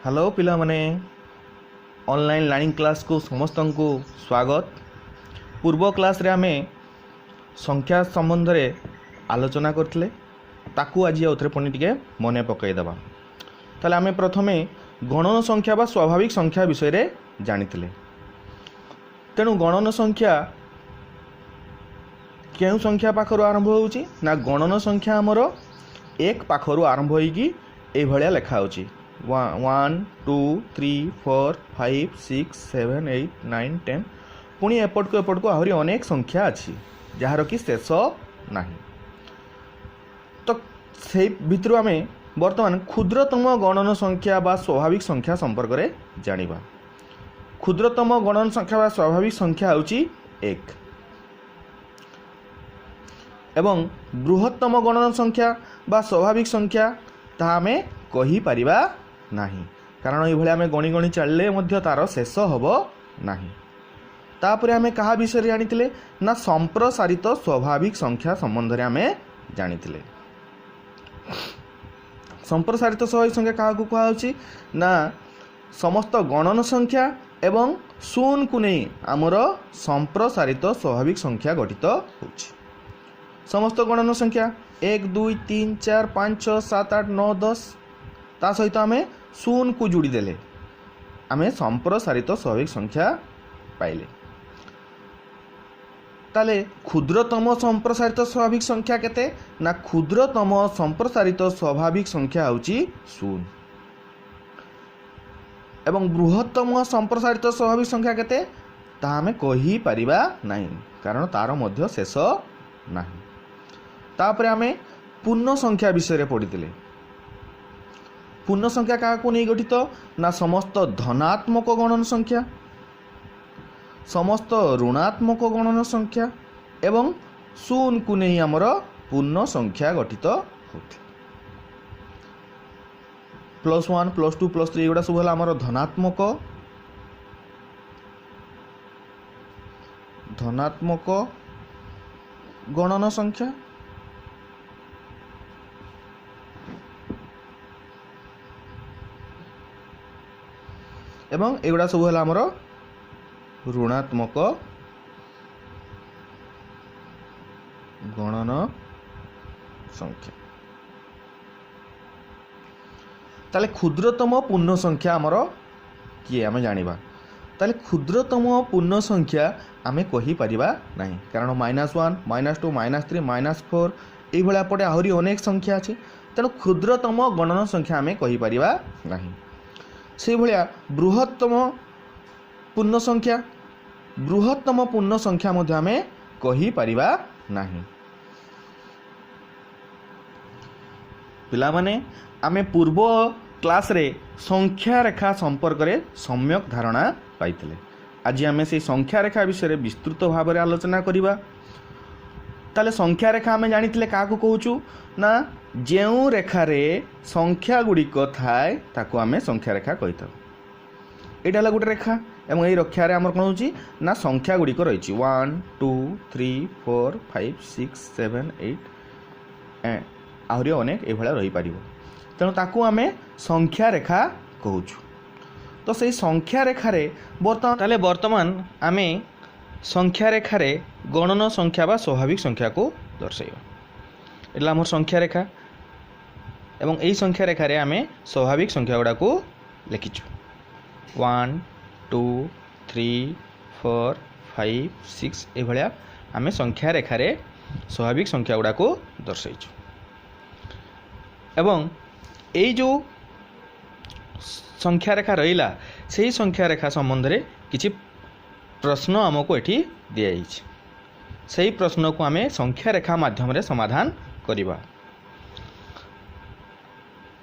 Hello पिला माने online learning class को समस्त को स्वागत। पूर्व क्लास रे आमे संख्या संबंध रे आलोचना करथिले ताकू आज आउथरे पुणी टिके मने पकई देबा। ताले आमे प्रथमे गणन संख्या बा स्वाभाविक संख्या विषय रे जानिथिले। तेणु गणन संख्या केउ संख्या पाखरु आरंभ होउची ना गणन संख्या हमर एक पाखरु आरंभ होईकी ए भलिया लेखा होची 1 2 3 4 5 6 7 8 9 10 पुणी एपट को आहरी अनेक संख्या अच्छी जार कि शेष नहीं। तो से भितर आम बर्तमान क्षुद्रतम गणन संख्या बा स्वाभाविक संख्या संपर्क में जानिबा। क्षुद्रतम गणन संख्या बा स्वाभाविक संख्या होची 1 एवं बृहत्तम गणन संख्या बा स्वाभाविक संख्या ता आमे कहि परिबा नहीं, कारण ये आम गणी गणी चलिए तार शेष हम ना। तापर आम क्या विषय जानी ना संप्रसारित स्वाभाविक संख्या संबंध में आम जानी। संप्रसारित स्वाभाविक संख्या क्या कहुच्छी ना समस्त गणन संख्या एवं शून्य को नहीं आमर संप्रसारित स्वाभाविक संख्या गठित होची। समस्त गणन संख्या 1 2 3 4 5 6 7 8 9 10 ता सहित आम शून्य को जोड़ी देले आम संप्रसारित स्वाभाविक संख्या पाइले। ताले क्षुद्रतम संप्रसारित स्वाभाविक संख्या केते ना क्षुद्रतम संप्रसारित स्वाभाविक संख्या होची 0 एवं बृहत्तम संप्रसारित स्वाभाविक संख्या केते ता आम कहि परिबा नहीं, कारण तार मध्य शेष नहीं। तापर आम पूर्ण संख्या विषय रे पढ़िथिले। पूर्ण संख्या क्या नहीं गठित ना समस्त धनात्मक गणन संख्या, समस्त ऋणात्मक गणन संख्या एवं शून्य को नहीं आमर पूर्ण संख्या गठित होती। +1 +2 +3 एगुड़ा सब है आमर धनात्मक गणन संख्या एवं एगुड़ा सब है आमर ऋणात्मक गणन संख्या। ताले क्षुद्रतम पूर्ण संख्या आमर किए आम जानिबा। ताले क्षुद्रतम पूर्ण संख्या आमे कहि परिबा नहीं, कारण -1 -2 -3 -4 ये भलिया पटे आहरी अनेक संख्या अछि। तेणु क्षुद्रतम गणन संख्या आमे कहि परिबा नहीं। से भलिया बृहत्तम पूर्ण संख्या मध्य आमे कहि परिबा नहीं। पिला माने आमे पूर्व क्लास रे संख्या रेखा संपर्क रे सम्यक धारणा पाइथिले। आज आमे से संख्या रेखा विषय रे विस्तृत भाव रे आलोचना करिबा। ताले संख्या रेखा आमे जानिथिले काकू कहूचु ना जेउ रेखा रे संख्या गुड़िक थाए ताकू आमे संख्या रेखा कहिथाउ। एटा ला गुटे रेखा एवं ये रेखा रे आमर कोन होची ना संख्या गुड़िक रहिछि 1 2 3 4 5 6 7 8 आहरी अनेक ए भलिया रही पारिबो। तेणु ताकू आमे संख्या रेखा कहूचु। तो से संख्या रेखा रे वर्तमान आमे संख्या रेखा रे गणन संख्या बा स्वाभाविक संख्या को दर्शाइबा। एला हमर संख्या रेखा एवं यही संख्या रेखा रे आमे स्वाभाविक संख्या गुड़ा को लिखिछु 1 2 3 4 5 6 ए भलिया आमे संख्या रेखा रे स्वाभाविक संख्या गुड़ा को दर्शाइछु। एवं यही जो संख्या रेखा रहिला सही संख्या रेखा संबंध रे किछि प्रश्न आमको एठी दिया जाइछि। सही प्रश्न को आमे संख्या रेखा माध्यम रे समाधान करिबा।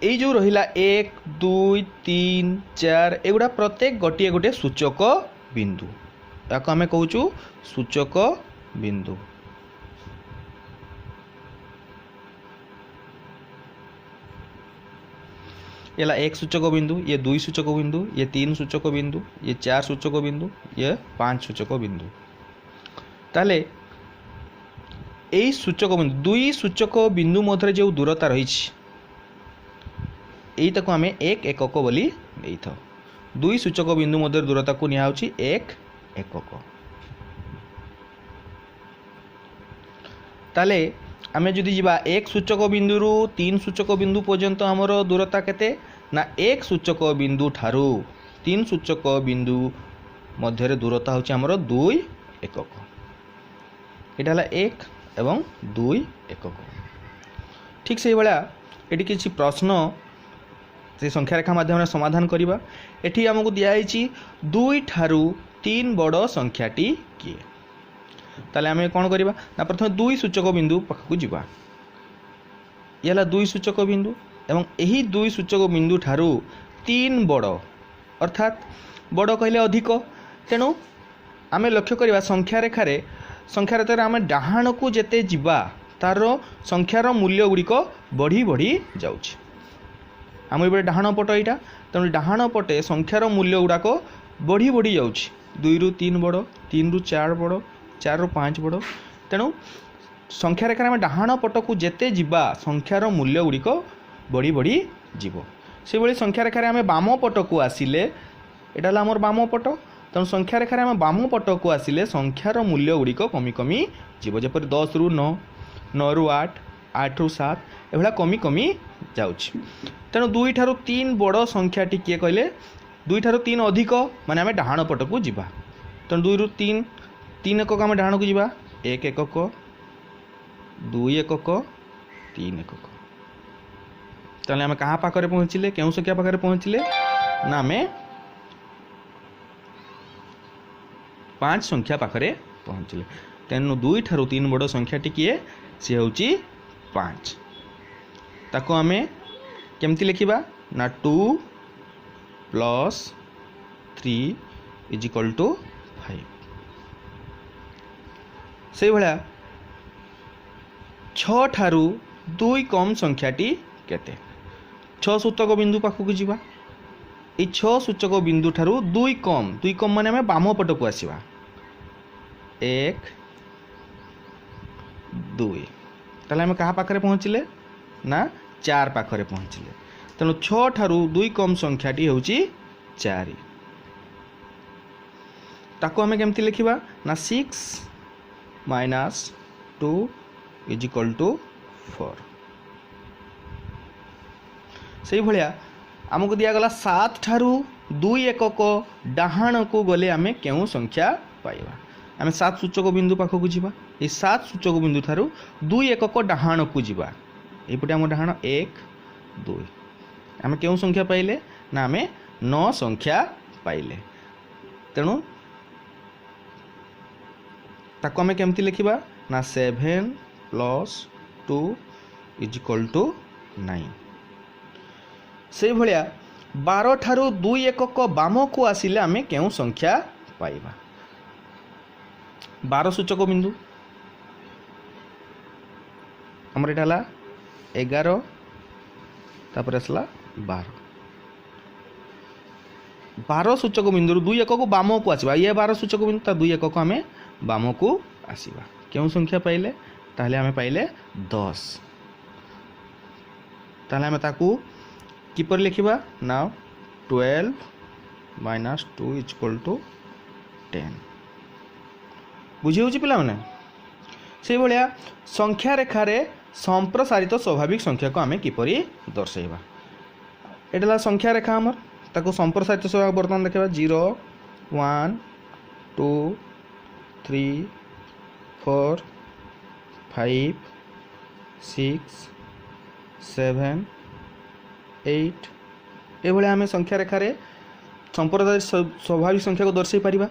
एई जो रहिला 1 2 3 4 एगुड़ा प्रत्येक गोटे गोटे सूचक बिंदु याको आमे कहूचु सूचक बिंदु। येला 1 सूचक बिंदु, ये 2 सूचक बिंदु, ये 3 सूचक बिंदु, ये 4 सूचक बिंदु, ये 5 सूचक बिंदु। ताले एई सूचक बिंदु 2 सूचक बिंदु मध्य जो दूरता रही एईटाको आमे एक एकक बोली नहीं था दुई सूचक बिंदु मध्य दूरता को निया होची 1 एकक। ताले आमे जदि जीवा 1 सूचक बिंदु रु 3 सूचक बिंदु पर्यंत हमर दूरता केते ना 1 सूचक बिंदु ठारू 3 सूचक बिंदु मध्य दूरता होची हमर 2 एकक। एटा हला 1 एवं 2 एकक। ठीक से भाया ये किसी प्रश्न से संख्या रेखा माध्यम समाधान करवा। एठी हमको दिखाई 2 ठारू 3 बड़ संख्याटी किए ताले आम कौन करवा ना प्रथम 2 सूचक बिंदु पाखक जावा। ये 2 सूचक बिंदु एवं यही 2 सूचक बिंदु ठारू 3 बड़ अर्थात बड़ कहले अधिक तेणु आम लक्ष्य करवा संख्या रेखार आम डाहाण को जेते जीवा तार संख्यार मूल्य गुड़िक बढ़ी बढ़ी जाउछि। आम ये डाहाण पट यहाँ तेणु डाहाण पटे संख्यार मूल्य गुड़ाक बढ़ी बढ़ी जाउछि। 2 रु 3 बड़ 3 रु 4 बड़ 4 रु 5 बड़ तेणु संख्या रेखार आम डाहाण पट को जेते जीवा संख्यार मूल्य गुड़िक बढ़ी बढ़ी जीव। से भली संख्या रेखार आम बाम पट को आसिले एटा आमर बाम पट तेणु संख्या रेखार आम बाम पट को आसिले संख्यार मूल्य गुड़िक कमी कमी जीव। जपर 10 रु 9 9 रु 8 8 रु 7 एभला कमी कमी जाउछि। तेणु 2 ठारू 3 बड़ संख्याटी किए कहले 2 ठारू 3 अधिक माने आम डाहाण पट को जीवा। तेणु 2 रु 3 3 एकक आम डाहाण को जीवा 1 एकक 2 एकक 3 एकक। ताले आम कहाँ पाखरे पहुँचले केउ संख्या पाखरे पहुँचले ना आम 5 संख्या पाखरे पहुँचले। तेणु 2 ठारू 3 बड़ संख्याटी किए सी हूँ 5। ताको आम केमती लिखा ना 2 + 3 = 5। से भाया 6 ठारू 2 कम संख्याटी केते 6 सूचक बिंदु पाखक जीवा। ये 6 सूचक बिंदु ठारू 2 कम माने आम बाम पट को आसवा 1 2 ताले आम कहाँ पाखरे पहुँचले ना 4 पाखरे पहुँचले। तेणु 6 ठारू 2 कम संख्याटी हूँ 4। ताको आम केमती लिखा ना 6 - 2 = 4। से भाया आमको दिगला 7 ठारू 2 एकक डाहाण को गले आम क्यों संख्या पाइबा। आम 7 सूचक बिंदु पाखक जीवा। ये 7 सूचक बिंदु ठारू 2 एकक डाहाण को जीवा। एपटे आम डाहाण 1 2 आम क्यों संख्या पाइले ना आम 9 संख्या पाइले। तेणु ताको आम केमती लिखा ना 7 + 2 = 9। से भाया 12 ठारू 2 एकक बाम को आसिले आम क्यों संख्या पाइबा। 12 सूचक बिंदु आमर एटा हला 11 तापर आसला 12। 12 सूचक बिंदु 2 एकक बाम को आसवा। ये 12 सूचक बिंदु ता 2 एकक आम बाम को आसवा क्यों संख्या पाइले ताहले आम पाइले 10। ताहले आम ताकू किपर लिखा ना 12 - 2 = 10। बुझी होची पिला माने से भाया संख्या रेखार संप्रसारित स्वाभाविक संख्या को आम किपरि दर्शाइबा। एटा संख्या रेखा आमर ताको संप्रसारित स्वाभाविक बर्तमान देखा 0 1 2 3 4 5 6 7 8 ये आम संख्या रेखार संप्रसारित स्वाभाविक संख्या को दर्शाई पारिबा।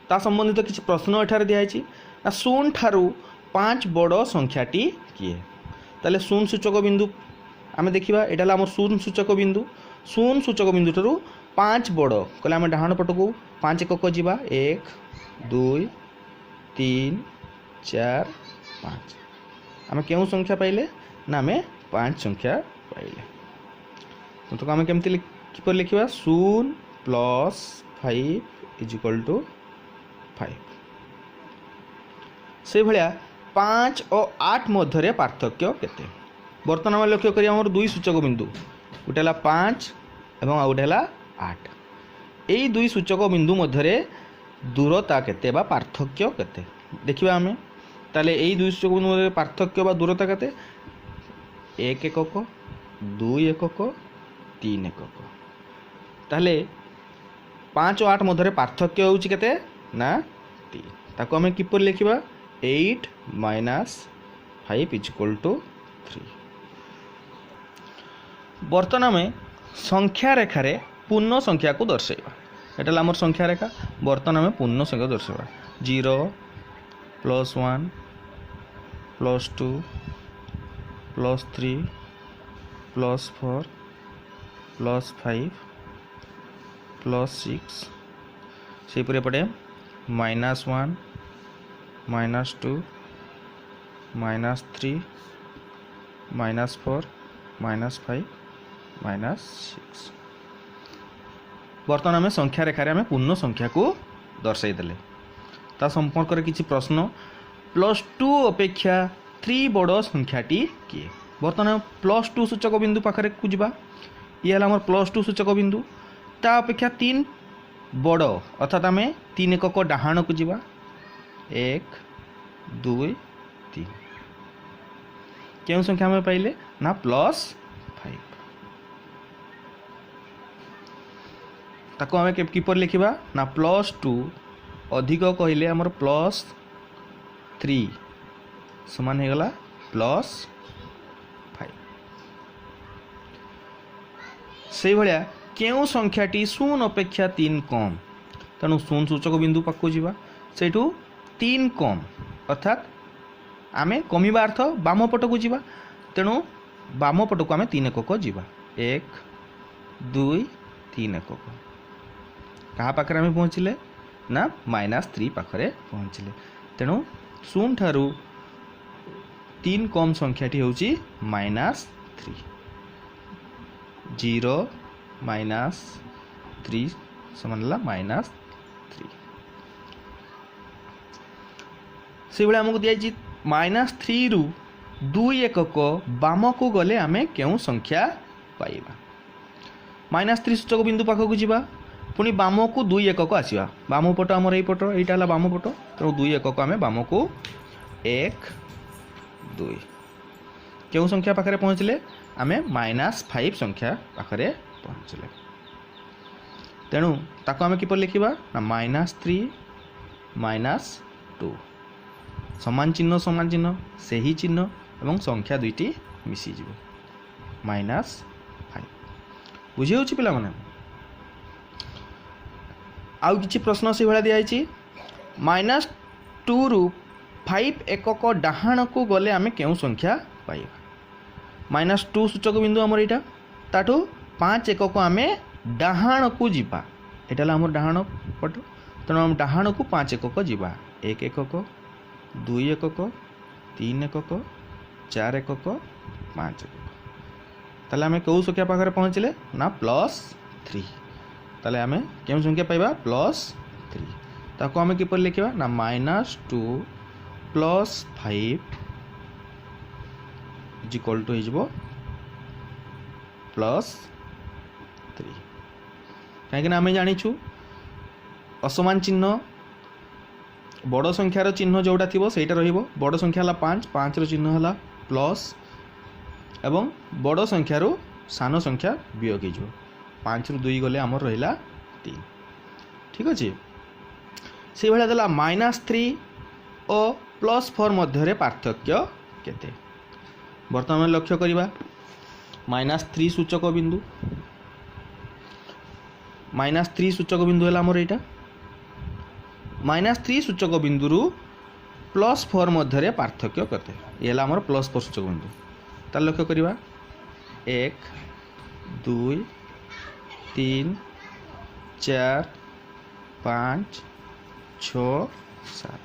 ता संबंधित किसी प्रश्न एठार दिखाई ना 0 ठारू 5 बड़ संख्याटी किए। ताले 0 सूचक बिंदु आम देखा यहाँ आम 0 सूचक बिंदु 0 सूचक बिंदु ठारू 5 बड़ कहले आम डाहाण पट को 5 एकक जीवा 1 2 3 4 5 आम क्यों संख्या पाइले ना आम 5 संख्या पाइले। तो आम केमती किपर लिखा 0 + 5 = 5। से भाया 5 और 8 मध्य पार्थक्य केते बर्तमान आम लक्ष्य करिया 2 सूचक बिंदु गोटे 5 एवं आउ गोटे है 8 यही दुई सूचक बिंदु मध्य दूरता केते बा पार्थक्य केते देखिबा आमे ताले यही दुई सूचक बिंदु मध्य पार्थक्य बा दूरता केते 1 एकक 2 एकक 3 एकक ताले 5 और 8 मध्य पार्थक्य होउची केते ना 3 ताको आमे किपर लिखिबा 8 माइनस 5 इक्वल टू 3। बर्तमान में संख्या रेखा रे पूर्ण संख्या को दर्शाइबा एटा हमर संख्या रेखा बर्तमान में पूर्ण संख्या दर्शाइबा 0 +1 +2 +3 +4 +5 +6 से पूरे पड़े -1 -2 -3 -4 -5 -6 बर्तमान में संख्या रेखा रे पूर्ण संख्या को दर्शाई देले ता संपर्क रे किछि प्रश्न +2 अपेक्षा 3 बड़ संख्याटी किए बर्तमान +2 सूचक बिंदु पाखरे को जिबा ये हला हमर +2 सूचक बिंदु ता अपेक्षा 3 बड़ अर्थात आम 3 एकक डाहाण को जिबा 1 2 3 क्यों संख्या में पाइले ना +5 ताको आम किपर लिखिबा ना +2 अधिक कहले हमर +3 समान हो गला +5 से भाया केउ संख्याटी 0 अपेक्षा 3 कम तेणु 0 सूचक बिंदु पाक जीवा सेठू 3 कम अर्थात आमे कमिबा अर्थ बाम पट को जीवा तेणु बाम पट को आमे 3 एकक जीवा 1 2 3 एकक कहा पाखरे आमे पहुँचले ना -3 पाखरे पहुँचले तेणु 0 ठारू 3 कम संख्याटी होची -3 0 -3 समान -3 से भाई आमको दिखाई -3 रु 2 एकक बाम को गले आमे केउ संख्या पाइबा -3 सूचक बिंदु पाख को जीवा पुणी बाम को 2 एकक आसवा बाम पट आमर यही पट यहाँ बाम पट तेणु 2 एकक आम बाम को 1 2 केउ संख्या पाखरे पहुँचले आमे -5 संख्या पाखरे पहुँचले तेणु ताको आमे किपर लिखिबा ना -3 -2 समान चिन्ह से ही चिन्ह एवं संख्या दुईटी मिसी जीवो -5 बुझी होची पिला माने आउ किछि प्रश्न से भाया दिखाई -2 रु 5 एकक डाहाण को गले आमे केउ संख्या पाइबा -2 सूचक बिंदु आमर एटा ताठू 5 एकक आमे डाहाण को जीवा एटा हमर डाहाण पट तेणु हम डाहाण को 5 एकक जीवा 1 एकक 2 एकक 3 एकक 4 एकक 5 एकक ताले आमे केउ संख्या पाखरे पहुँचले ना +3 ताले आमे केउ संख्या पाइबा +3 ताको आमे किपर लिखिबा ना -2 +5 इक्वल टू हो +3 कहीं आम जाचु असमान चिन्ह बड़ संख्यार चिन्ह जोड़ा थी सहीटा बड़ संख्या है 5 चिन्ह है प्लस एवं बड़ संख्यार सान संख्या वियोग हो 5 रु 2 गले आमर रहा 3 ठीक अच्छे से भाया देला -3 और +4 मध्य पार्थक्य केते बर्तमान लक्ष्य करिबा -3 सूचक बिंदु -3 सूचक बिंदु है आमर यहाँ -3 सूचक बिंदु रु +4 मध्य पार्थक्य करते ये आमर +4 सूचक बिंदु तार लक्ष्य करिबा 1 2 3 4 5 6 7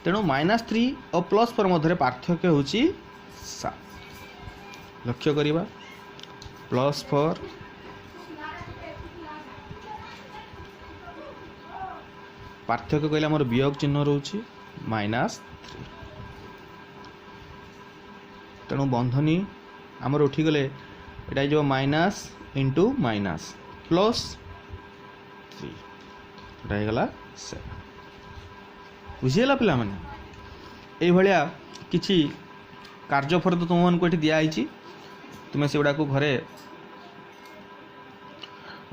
तेणु -3 और +4 मध्य पार्थक्य होची 7 लक्ष्य करिबा +4 पार्थक्य कहले आमर वियोग चिन्ह रोची -3 तेणु बंधनी आमर उठीगले यहाँ जो माइनास इंटू माइनस प्लस 3 रहीगला 7 बुझीगला पिला माने एई भलिया किछि कार्यफल तो तुमको ये दिखाई तुम्हें से गुड़ा घरे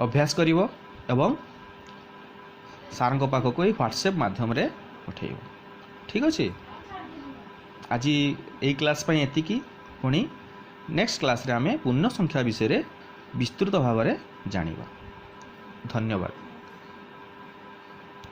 अभ्यास कर एवं सार पाखक व्हाट्सएप माध्यम रे पठेब ठीक अच्छे आज यही क्लास एति पुणी नेक्स्ट क्लास रे आमे पूर्ण संख्या विषय रे विस्तृत भाव में जानिबा। धन्यवाद।